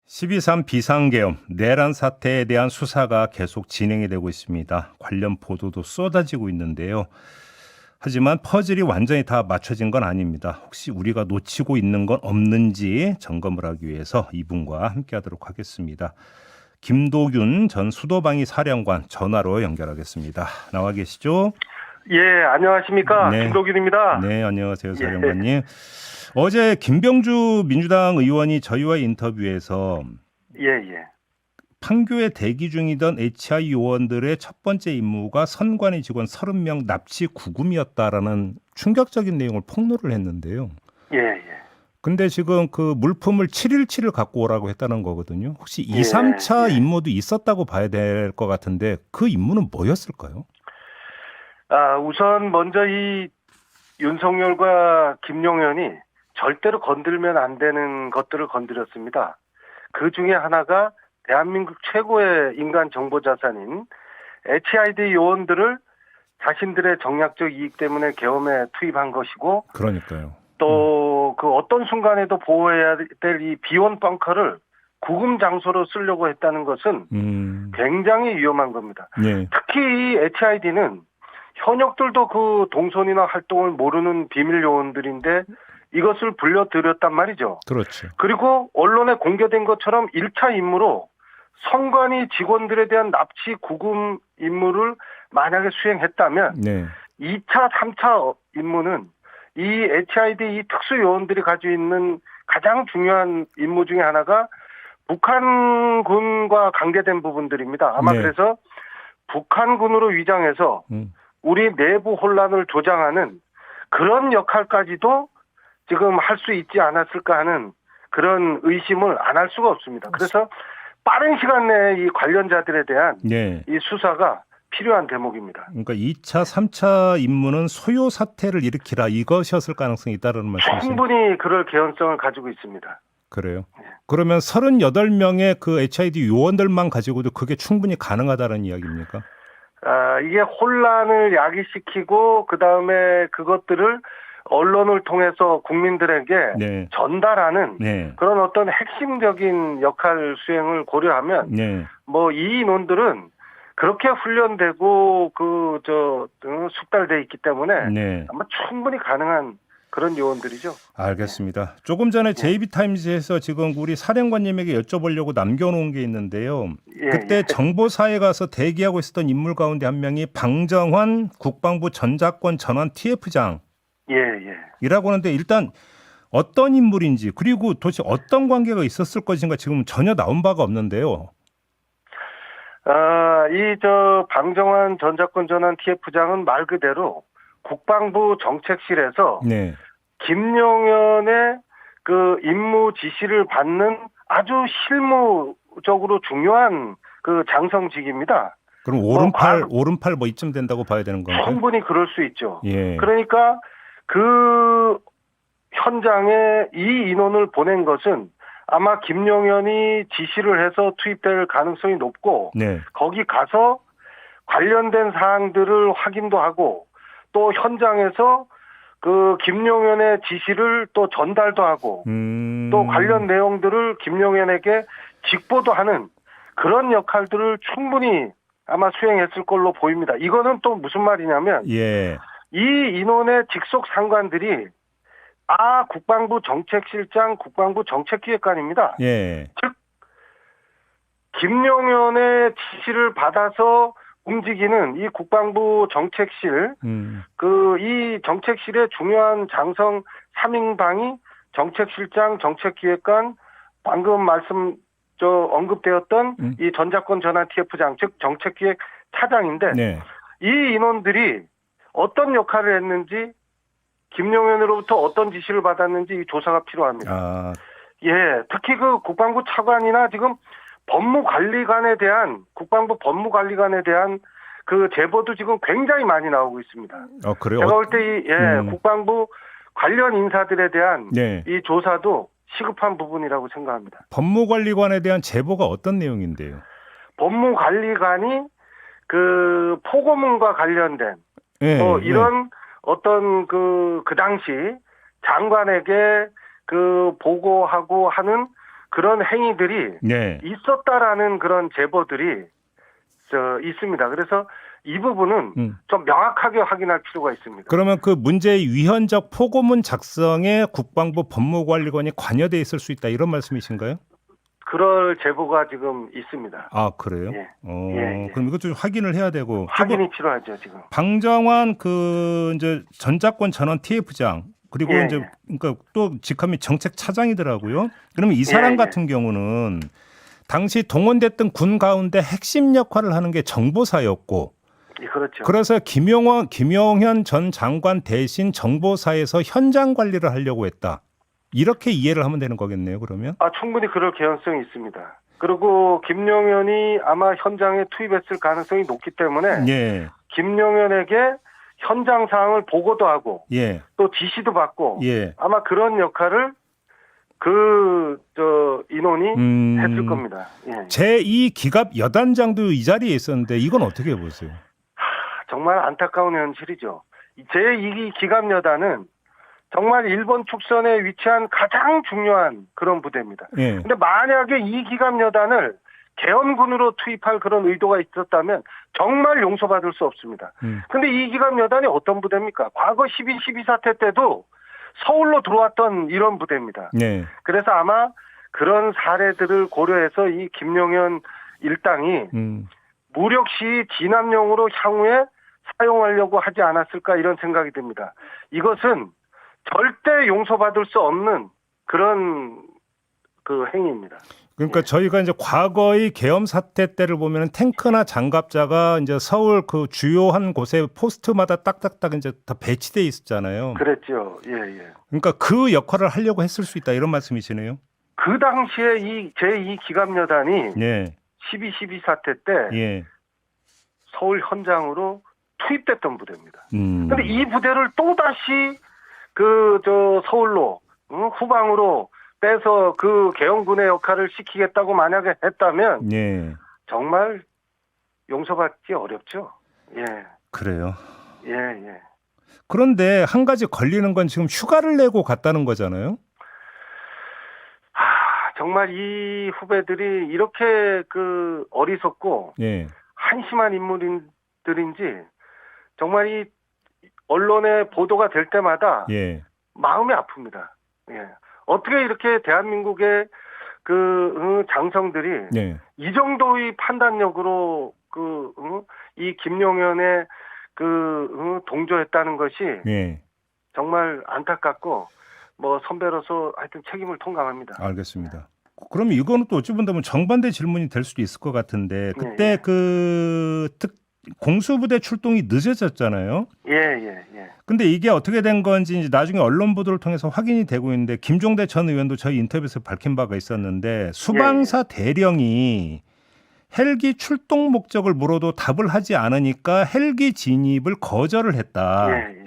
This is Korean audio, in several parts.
12.3 비상계엄, 내란 사태에 대한 수사가 계속 진행이 되고 있습니다. 관련 보도도 쏟아지고 있는데요. 하지만 퍼즐이 완전히 다 맞춰진 건 아닙니다. 혹시 우리가 놓치고 있는 건 없는지 점검을 하기 위해서 이분과 함께하도록 하겠습니다. 김도균 전 수도방위 사령관 전화로 연결하겠습니다. 나와 계시죠? 예, 안녕하십니까. 네. 김도균입니다. 네, 안녕하세요, 사령관님. 어제 김병주 민주당 의원이 저희와 인터뷰에서 예, 예. 판교에 대기 중이던 HI 요원들의 첫 번째 임무가 선관위 직원 30명 납치 구금이었다라는 충격적인 내용을 폭로를 했는데요. 예, 예. 근데 지금 그 물품을 7일치를 갖고 오라고 했다는 거거든요. 혹시 2, 예, 3차 예. 임무도 있었다고 봐야 될 것 같은데 그 임무는 뭐였을까요? 우선 먼저 이 윤석열과 김용현이 절대로 건들면 안 되는 것들을 건드렸습니다. 그 중에 하나가 대한민국 최고의 인간 정보 자산인 HID 요원들을 자신들의 정략적 이익 때문에 계엄에 투입한 것이고, 그러니까요. 또 그 어떤 순간에도 보호해야 될 이 비원 벙커를 구금 장소로 쓰려고 했다는 것은 굉장히 위험한 겁니다. 네. 특히 이 HID는 현역들도 그 동선이나 활동을 모르는 비밀 요원들인데 이것을 불려들였단 말이죠. 그렇죠. 그리고 언론에 공개된 것처럼 1차 임무로 선관위 직원들에 대한 납치 구금 임무를 만약에 수행했다면 네. 2차, 3차 임무는 이 HID 이 특수 요원들이 가지고 있는 가장 중요한 임무 중에 하나가 북한군과 관계된 부분들입니다. 아마 네. 그래서 북한군으로 위장해서 우리 내부 혼란을 조장하는 그런 역할까지도 지금 할 수 있지 않았을까 하는 그런 의심을 안 할 수가 없습니다. 그래서 빠른 시간 내에 이 관련자들에 대한 네. 이 수사가 필요한 대목입니다. 그러니까 2차, 3차 임무는 소요 사태를 일으키라 이것이었을 가능성이 있다는 말씀이시죠? 충분히 그럴 개연성을 가지고 있습니다. 그래요. 그러면 38명의 그 HID 요원들만 가지고도 그게 충분히 가능하다는 이야기입니까? 이게 혼란을 야기시키고 그다음에 그것들을 언론을 통해서 국민들에게 네. 전달하는 네. 그런 어떤 핵심적인 역할 수행을 고려하면 네. 뭐 이 인원들은 그렇게 훈련되고 숙달돼 있기 때문에 네. 아마 충분히 가능한 그런 요원들이죠. 알겠습니다. 조금 전에 JB타임즈에서 지금 우리 사령관님에게 여쭤보려고 남겨놓은 게 있는데요. 예, 그때 예. 정보사에 가서 대기하고 있었던 인물 가운데 한 명이 방정환 국방부 전자권 전환 TF장 예, 예. 이라고 하는데 일단 어떤 인물인지 그리고 도대체 어떤 관계가 있었을 것인가 지금 전혀 나온 바가 없는데요. 방정환 전자권 전환 TF장은 말 그대로 국방부 정책실에서 네. 김용현의 그 임무 지시를 받는 아주 실무적으로 중요한 그 장성직입니다. 그럼 오른팔 뭐 이쯤 된다고 봐야 되는 건가요? 충분히 그럴 수 있죠. 예. 그러니까 그 현장에 이 인원을 보낸 것은 아마 김용현이 지시를 해서 투입될 가능성이 높고 네. 거기 가서 관련된 사항들을 확인도 하고 또 현장에서 그 김용현의 지시를 또 전달도 하고 또 관련 내용들을 김용현에게 직보도 하는 그런 역할들을 충분히 아마 수행했을 걸로 보입니다. 이거는 또 무슨 말이냐면 예. 이 인원의 직속 상관들이 국방부 정책실장, 국방부 정책기획관입니다. 예. 즉 김용현의 지시를 받아서 움직이는 이 국방부 정책실, 이 정책실의 중요한 장성 3인방이 정책실장, 정책기획관, 방금 언급되었던 이 전자권 전환 TF장, 즉 정책기획 차장인데, 네. 이 인원들이 어떤 역할을 했는지, 김용현으로부터 어떤 지시를 받았는지 이 조사가 필요합니다. 예, 특히 그 국방부 차관이나 지금 국방부 법무관리관에 대한 그 제보도 지금 굉장히 많이 나오고 있습니다. 그래요? 제가 볼 때 국방부 관련 인사들에 대한 네. 이 조사도 시급한 부분이라고 생각합니다. 법무관리관에 대한 제보가 어떤 내용인데요? 법무관리관이 그 포고문과 관련된 이런 어떤 그 당시 장관에게 그 보고하고 하는 그런 행위들이 네. 있었다라는 그런 제보들이 있습니다. 그래서 이 부분은 좀 명확하게 확인할 필요가 있습니다. 그러면 그 문제의 위헌적 포고문 작성에 국방부 법무관리관이 관여돼 있을 수 있다 이런 말씀이신가요? 그럴 제보가 지금 있습니다. 아 그래요? 예. 예. 그럼 이것도 좀 확인을 해야 되고 확인이 필요하죠 지금. 방정환 그 이제 전작권 전원 TF장 그리고 예, 이제 예. 그러니까 또 직함이 정책차장이더라고요. 그러면 이 사람 예. 같은 경우는 당시 동원됐던 군 가운데 핵심 역할을 하는 게 정보사였고, 예, 그렇죠. 그래서 김용현 전 장관 대신 정보사에서 현장 관리를 하려고 했다. 이렇게 이해를 하면 되는 거겠네요. 그러면? 충분히 그럴 개연성이 있습니다. 그리고 김용현이 아마 현장에 투입했을 가능성이 높기 때문에 예, 김용현에게 현장 상황을 보고도 하고 예, 또 지시도 받고 예. 아마 그런 역할을 인원이 했을 겁니다. 예. 제2 기갑 여단장도 이 자리에 있었는데 이건 어떻게 보세요? 정말 안타까운 현실이죠. 제2기 기갑여단은 정말 일본 축선에 위치한 가장 중요한 그런 부대입니다. 예. 근데 만약에 이 기갑여단을 개헌군으로 투입할 그런 의도가 있었다면 정말 용서받을 수 없습니다. 근데 이 기갑여단이 어떤 부대입니까? 과거 12.12 사태 때도 서울로 들어왔던 이런 부대입니다. 네. 그래서 아마 그런 사례들을 고려해서 이 김용현 일당이 무력 시 진압용으로 향후에 사용하려고 하지 않았을까 이런 생각이 듭니다. 이것은 절대 용서받을 수 없는 그런 그 행위입니다. 그러니까 저희가 이제 과거의 계엄 사태 때를 보면 탱크나 장갑차가 이제 서울 그 주요한 곳에 포스트마다 딱딱딱 이제 다 배치돼 있었잖아요. 그랬죠. 예. 그러니까 그 역할을 하려고 했을 수 있다 이런 말씀이시네요. 그 당시에 이 제2 기갑여단이 예. 12.12 사태 때 예. 서울 현장으로 투입됐던 부대입니다. 근데 근데 이 부대를 또다시 서울로 후방으로 빼서 그 개헌군의 역할을 시키겠다고 만약에 했다면 예. 정말 용서받기 어렵죠. 예. 그래요. 예. 그런데 한 가지 걸리는 건 지금 휴가를 내고 갔다는 거잖아요. 정말 이 후배들이 이렇게 어리석고 예. 한심한 인물들인지 정말 이 언론에 보도가 될 때마다 예. 마음이 아픕니다. 예. 어떻게 이렇게 대한민국의 장성들이 예. 이 정도의 판단력으로 이 김용현의 동조했다는 것이 예. 정말 안타깝고 선배로서 하여튼 책임을 통감합니다. 알겠습니다. 그럼 이거는 또 어찌 본다면 정반대 질문이 될 수도 있을 것 같은데 그때 공수부대 출동이 늦어졌잖아요. 예. 근데 이게 어떻게 된 건지 이제 나중에 언론 보도를 통해서 확인이 되고 있는데 김종대 전 의원도 저희 인터뷰에서 밝힌 바가 있었는데 수방사 대령이 헬기 출동 목적을 물어도 답을 하지 않으니까 헬기 진입을 거절을 했다. 예.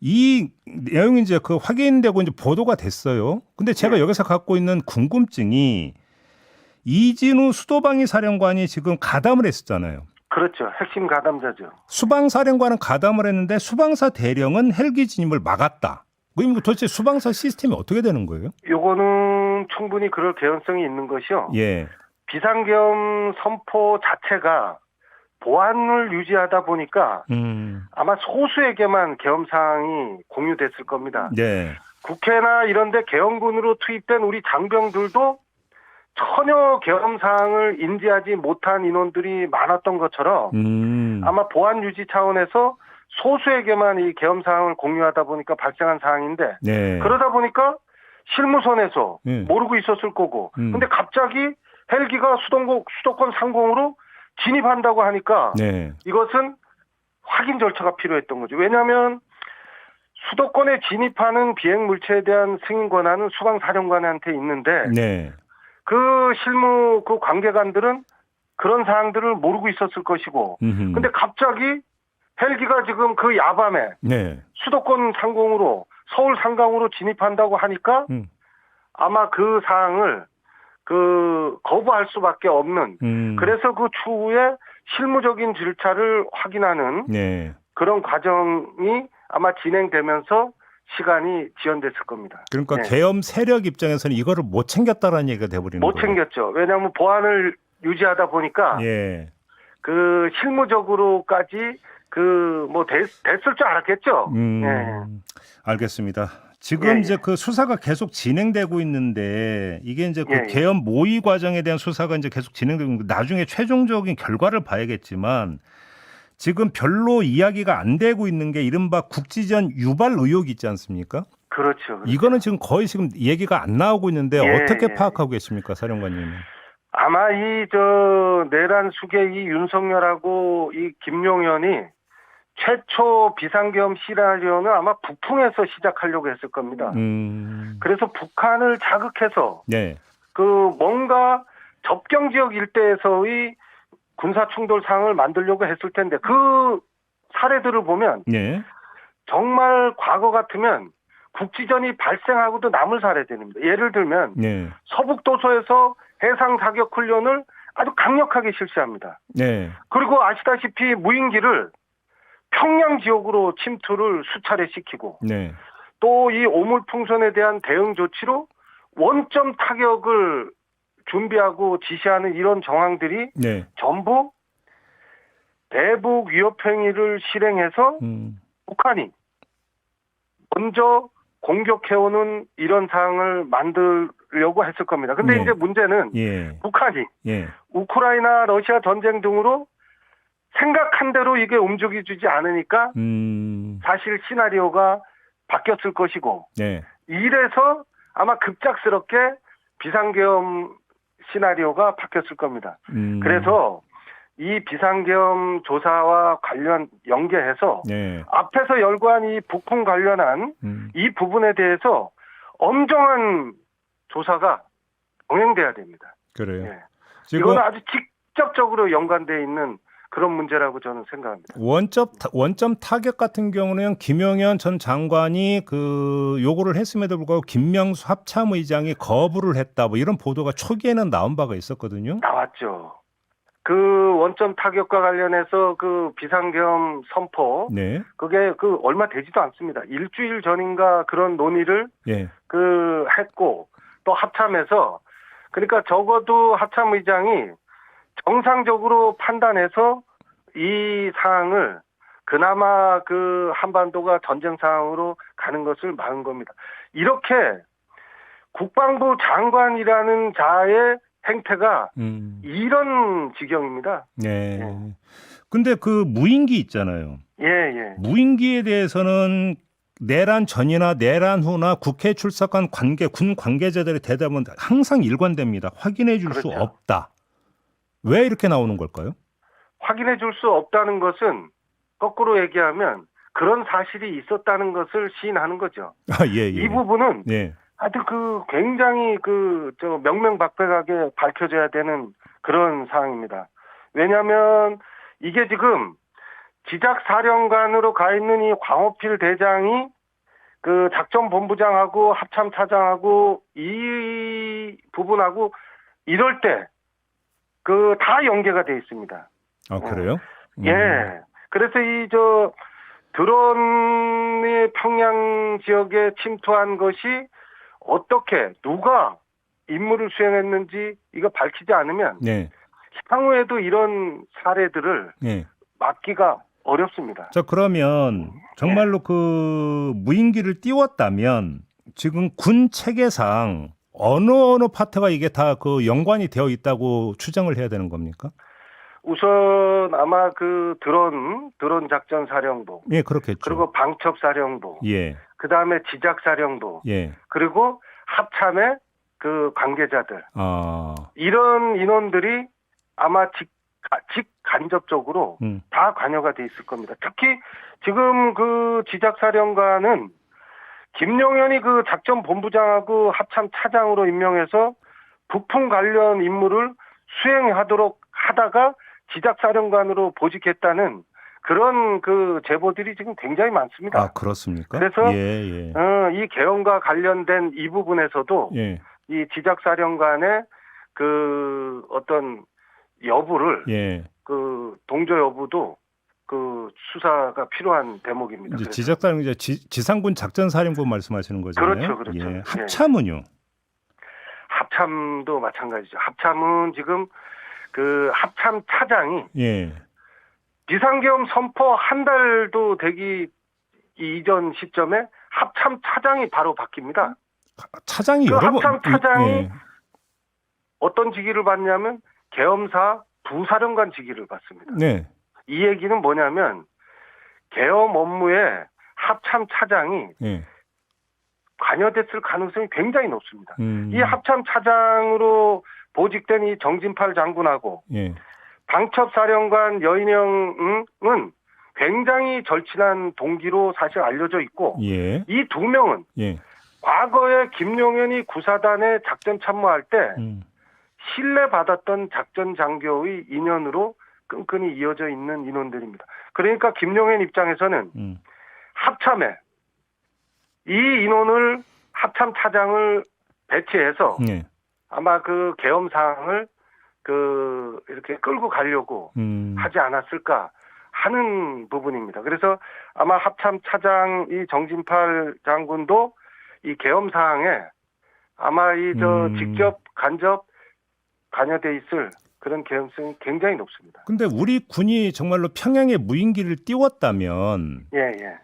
이 내용이 이제 확인되고 이제 보도가 됐어요. 근데 제가 여기서 갖고 있는 궁금증이 이진우 수도방위 사령관이 지금 가담을 했었잖아요. 그렇죠. 핵심 가담자죠. 수방사령관은 가담을 했는데 수방사 대령은 헬기 진입을 막았다. 그럼 도대체 수방사 시스템이 어떻게 되는 거예요? 요거는 충분히 그럴 개연성이 있는 것이요. 예. 비상계엄 선포 자체가 보안을 유지하다 보니까 아마 소수에게만 계엄 사항이 공유됐을 겁니다. 네. 국회나 이런 데 계엄군으로 투입된 우리 장병들도 전혀 계엄 사항을 인지하지 못한 인원들이 많았던 것처럼 아마 보안 유지 차원에서 소수에게만 이 계엄 사항을 공유하다 보니까 발생한 사항인데 네. 그러다 보니까 실무선에서 네. 모르고 있었을 거고 근데 갑자기 헬기가 수도권 상공으로 진입한다고 하니까 네. 이것은 확인 절차가 필요했던 거죠. 왜냐하면 수도권에 진입하는 비행 물체에 대한 승인 권한은 수방사령관한테 있는데 네. 그 실무 관계관들은 그런 사항들을 모르고 있었을 것이고 근데 갑자기 헬기가 지금 그 야밤에 네. 수도권 상공으로 서울 상강으로 진입한다고 하니까 아마 그 사항을 거부할 수밖에 없는 그래서 그 추후에 실무적인 절차를 확인하는 네. 그런 과정이 아마 진행되면서 시간이 지연됐을 겁니다. 그러니까 네. 계엄 세력 입장에서는 이거를 못 챙겼다라는 얘기가 돼버리는 못 거예요. 챙겼죠. 왜냐하면 보안을 유지하다 보니까 예. 그 실무적으로까지 뭐 됐을 줄 알았겠죠. 예. 알겠습니다. 지금 예, 이제 예. 그 수사가 계속 진행되고 있는데 이게 이제 그 예, 예. 계엄 모의 과정에 대한 수사가 이제 계속 진행되고 있는데 나중에 최종적인 결과를 봐야겠지만 지금 별로 이야기가 안 되고 있는 게 이른바 국지전 유발 의혹이 있지 않습니까? 그렇죠. 이거는 지금 거의 지금 얘기가 안 나오고 있는데 예, 어떻게 예. 파악하고 계십니까, 사령관님은? 아마 내란 수계 이 윤석열하고 이 김용현이 최초 비상계엄 시나리오는 아마 북풍에서 시작하려고 했을 겁니다. 그래서 북한을 자극해서 네. 뭔가 접경 지역 일대에서의 군사 충돌 상황을 만들려고 했을 텐데 그 사례들을 보면 네. 정말 과거 같으면 국지전이 발생하고도 남을 사례들입니다. 예를 들면 네. 서북도서에서 해상 사격 훈련을 아주 강력하게 실시합니다. 네. 그리고 아시다시피 무인기를 평양 지역으로 침투를 수차례 시키고 네. 또 이 오물풍선에 대한 대응 조치로 원점 타격을 준비하고 지시하는 이런 정황들이 네. 전부 대북 위협 행위를 실행해서 북한이 먼저 공격해오는 이런 상황을 만들려고 했을 겁니다. 근데 네. 이제 문제는 예. 북한이 예. 우크라이나 러시아 전쟁 등으로 생각한 대로 이게 움직여주지 않으니까 사실 시나리오가 바뀌었을 것이고 네. 이래서 아마 급작스럽게 비상계엄 시나리오가 바뀌었을 겁니다. 그래서 이 비상계엄 조사와 관련 연계해서 네. 앞에서 열거한 이 북풍 관련한 이 부분에 대해서 엄정한 조사가 병행돼야 됩니다. 그래요. 예. 지금 이거는 아주 직접적으로 연관되어 있는 그런 문제라고 저는 생각합니다. 원점 타격 같은 경우는 김용현 전 장관이 요구를 했음에도 불구하고 김명수 합참의장이 거부를 했다. 뭐 이런 보도가 초기에는 나온 바가 있었거든요. 나왔죠. 그 원점 타격과 관련해서 그 비상계엄 선포, 네. 그게 얼마 되지도 않습니다. 일주일 전인가 그런 논의를 예. 했고 또 합참에서 그러니까 적어도 합참의장이 정상적으로 판단해서 이 사항을 그나마 한반도가 전쟁 상황으로 가는 것을 막은 겁니다. 이렇게 국방부 장관이라는 자의 행태가 이런 지경입니다. 네. 근데 무인기 있잖아요. 예. 무인기에 대해서는 내란 전이나 내란 후나 국회에 출석한 군 관계자들의 대답은 항상 일관됩니다. 확인해 줄 수 그렇죠. 없다. 왜 이렇게 나오는 걸까요? 확인해 줄 수 없다는 것은 거꾸로 얘기하면 그런 사실이 있었다는 것을 시인하는 거죠. 아, 예. 이 부분은 예. 하여튼 굉장히 명명백백하게 밝혀져야 되는 그런 사항입니다. 왜냐하면 이게 지금 지작사령관으로 가 있는 이 광호필 대장이 작전본부장하고 합참차장하고 이 부분하고 이럴 때 다 연계가 돼 있습니다. 아, 그래요? 예. 그래서 드론이 평양 지역에 침투한 것이 어떻게 누가 임무를 수행했는지 이거 밝히지 않으면 네. 향후에도 이런 사례들을 네. 막기가 어렵습니다. 자, 그러면 정말로 무인기를 띄웠다면 지금 군 체계상 어느 파트가 이게 다 연관이 되어 있다고 추정을 해야 되는 겁니까? 우선 아마 드론 작전 사령부. 예, 그렇겠죠. 그리고 방첩 사령부. 예. 그다음에 지작 사령부. 예. 그리고 합참의 관계자들. 이런 인원들이 아마 직간접적으로 다 관여가 돼 있을 겁니다. 특히 지금 지작 사령관은 김용현이 작전본부장하고 합참 차장으로 임명해서 북풍 관련 임무를 수행하도록 하다가 지작사령관으로 보직했다는 그런 제보들이 지금 굉장히 많습니다. 아, 그렇습니까? 그래서 예. 이 개헌과 관련된 이 부분에서도 예. 이 지작사령관의 어떤 여부를 예. 동조 여부도 그 수사가 필요한 대목입니다. 이제 그래서. 지적사령 이제 지상군 작전사령부 말씀하시는 거잖아요. 그렇죠, 그렇죠. 예. 예. 합참은요? 합참도 마찬가지죠. 합참은 지금 그 합참 차장이 예. 비상계엄 선포 한 달도 되기 이전 시점에 합참 차장이 바로 바뀝니다. 차장이 그 여러 번 합참 차장이 예. 어떤 직위를 받냐면 계엄사 부사령관 직위를 받습니다. 네. 이 얘기는 뭐냐면 계엄 업무에 합참 차장이 예. 관여됐을 가능성이 굉장히 높습니다. 음. 이 합참 차장으로 보직된 이 정진팔 장군하고 예. 방첩사령관 여인영은 굉장히 절친한 동기로 사실 알려져 있고 예. 이 두 명은 예. 과거에 김용현이 구사단에 작전 참모할 때 신뢰받았던 작전 장교의 인연으로 끈끈이 이어져 있는 인원들입니다. 그러니까 김용현 입장에서는 합참에 이 인원을 합참 차장을 배치해서 예. 아마 그 계엄 사항을 그 이렇게 끌고 가려고 하지 않았을까 하는 부분입니다. 그래서 아마 합참 차장 이 정진팔 장군도 이 계엄 사항에 아마 직접 간접 관여돼 있을 그런 개연성이 굉장히 높습니다. 근데 우리 군이 정말로 평양에 무인기를 띄웠다면 예.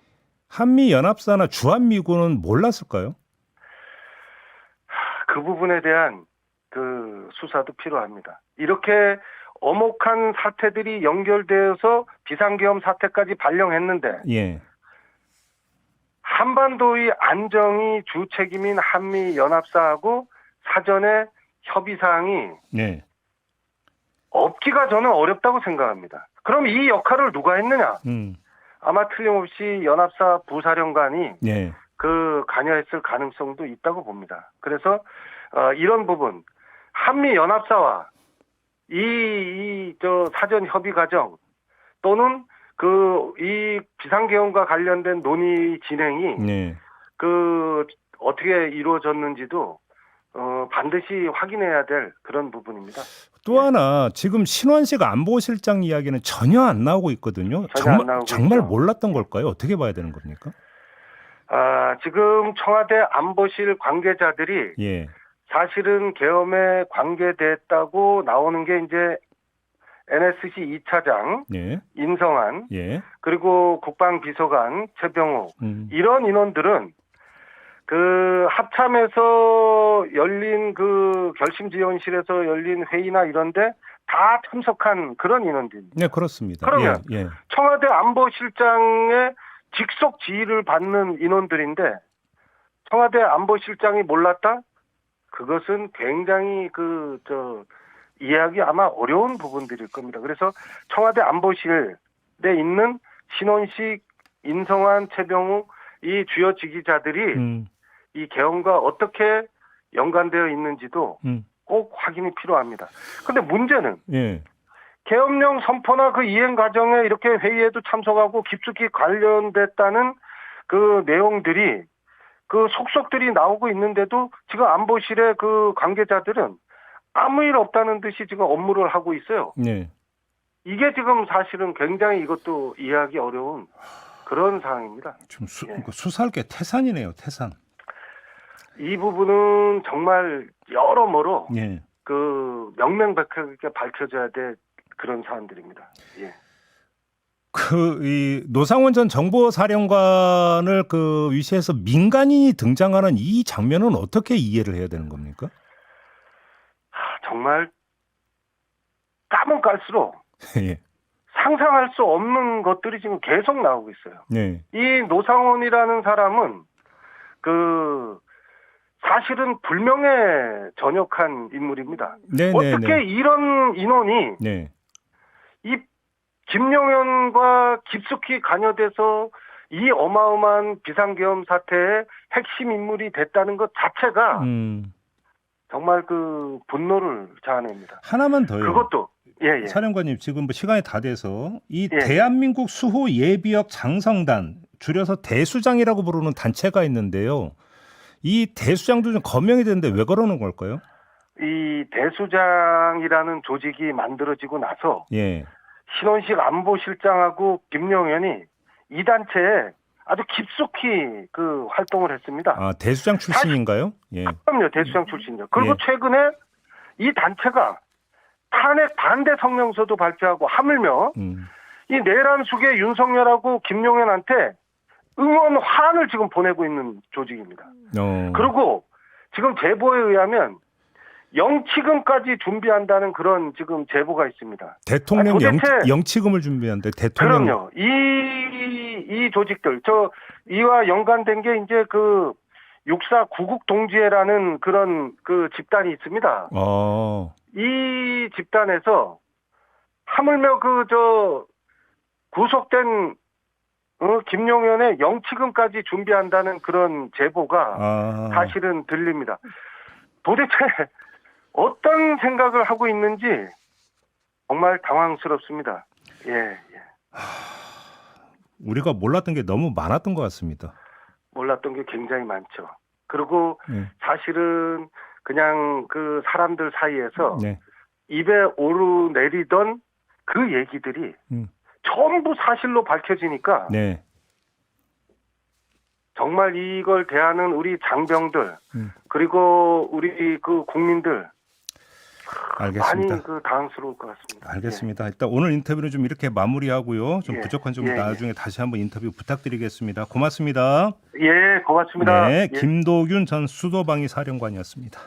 한미 연합사나 주한미군은 몰랐을까요? 그 부분에 대한 그 수사도 필요합니다. 이렇게 엄혹한 사태들이 연결되어서 비상계엄 사태까지 발령했는데 예. 한반도의 안정이 주 책임인 한미 연합사하고 사전에 협의 사항이 네. 없기가 저는 어렵다고 생각합니다. 그럼 이 역할을 누가 했느냐? 아마 틀림없이 연합사 부사령관이 네. 그 관여했을 가능성도 있다고 봅니다. 그래서 이런 부분 한미 연합사와 저 사전 협의 과정 또는 이 비상계엄과 관련된 논의 진행이 네. 그 어떻게 이루어졌는지도 반드시 확인해야 될 그런 부분입니다. 또 하나 지금 신원식 안보실장 이야기는 전혀 안 나오고 있거든요. 전혀 안 나오고 정말 있죠. 몰랐던 걸까요? 어떻게 봐야 되는 겁니까? 지금 청와대 안보실 관계자들이 예. 사실은 계엄에 관계됐다고 나오는 게 이제 NSC 2차장 예. 인성한 예. 그리고 국방비서관 최병욱 이런 인원들은 그 합참에서 열린 그 결심지원실에서 열린 회의나 이런데 다 참석한 그런 인원들입니다. 네, 그렇습니다. 그러면 예. 청와대 안보실장의 직속 지휘를 받는 인원들인데 청와대 안보실장이 몰랐다? 그것은 굉장히 이해하기 아마 어려운 부분들일 겁니다. 그래서 청와대 안보실에 있는 신원식, 인성한, 최병욱 이 주요 지휘자들이 이 계엄과 어떻게 연관되어 있는지도 꼭 확인이 필요합니다. 그런데 문제는 예. 계엄령 선포나 그 이행 과정에 이렇게 회의에도 참석하고 깊숙이 관련됐다는 그 내용들이 그 속속들이 나오고 있는데도 지금 안보실의 그 관계자들은 아무 일 없다는 듯이 지금 업무를 하고 있어요. 네. 이게 지금 사실은 굉장히 이것도 이해하기 어려운 그런 상황입니다. 좀 수사할 게 태산이네요. 태산. 이 부분은 정말 여러모로 예. 그 명명백백하게 밝혀져야 될 그런 사안들입니다. 예. 이 노상원 전 정보사령관을 그 위시해서 민간인이 등장하는 이 장면은 어떻게 이해를 해야 되는 겁니까? 정말 까면 깔수록 예. 상상할 수 없는 것들이 지금 계속 나오고 있어요. 네. 이 노상원이라는 사람은 사실은 불명예 전역한 인물입니다. 네, 어떻게 네. 이런 인원이 네. 이 김용현과 깊숙이 관여돼서 이 어마어마한 비상계엄 사태의 핵심 인물이 됐다는 것 자체가 정말 그 분노를 자아냅니다. 하나만 더요. 그것도 예. 사령관님 지금 뭐 시간이 다 돼서 이 예. 대한민국 수호 예비역 장성단 줄여서 대수장이라고 부르는 단체가 있는데요. 이 대수장도 좀 거명이 되는데 왜 그러는 걸까요? 이 대수장이라는 조직이 만들어지고 나서 예. 신원식 안보실장하고 김용현이 이 단체에 아주 깊숙이 그 활동을 했습니다. 아, 대수장 출신인가요? 예. 그럼요, 대수장 출신이요. 그리고 예. 최근에 이 단체가 탄핵 반대 성명서도 발표하고 하물며 이 내란 속에 윤석열하고 김용현한테 응원 화환을 지금 보내고 있는 조직입니다. 그리고 지금 제보에 의하면 영치금까지 준비한다는 그런 지금 제보가 있습니다. 대통령 도대체 영치금을 준비한데 대통령. 그럼요. 이 조직들 이와 연관된 게 이제 그 육사 구국 동지회라는 그런 그 집단이 있습니다. 이 집단에서 하물며 구속된 김용현의 영치금까지 준비한다는 그런 제보가 사실은 들립니다. 도대체 어떤 생각을 하고 있는지 정말 당황스럽습니다. 예. 우리가 몰랐던 게 너무 많았던 것 같습니다. 몰랐던 게 굉장히 많죠. 그리고 사실은 그냥 그 사람들 사이에서 입에 오르내리던 그 얘기들이 전부 사실로 밝혀지니까 정말 이걸 대하는 우리 장병들 그리고 우리 그 국민들 알겠습니다. 많이 당황스러울 것 같습니다. 알겠습니다. 일단 오늘 인터뷰는 좀 이렇게 마무리하고요. 좀 예. 부족한 점 나중에 다시 한번 인터뷰 부탁드리겠습니다. 고맙습니다. 예, 고맙습니다. 네, 김도균 전 수도방위 사령관이었습니다.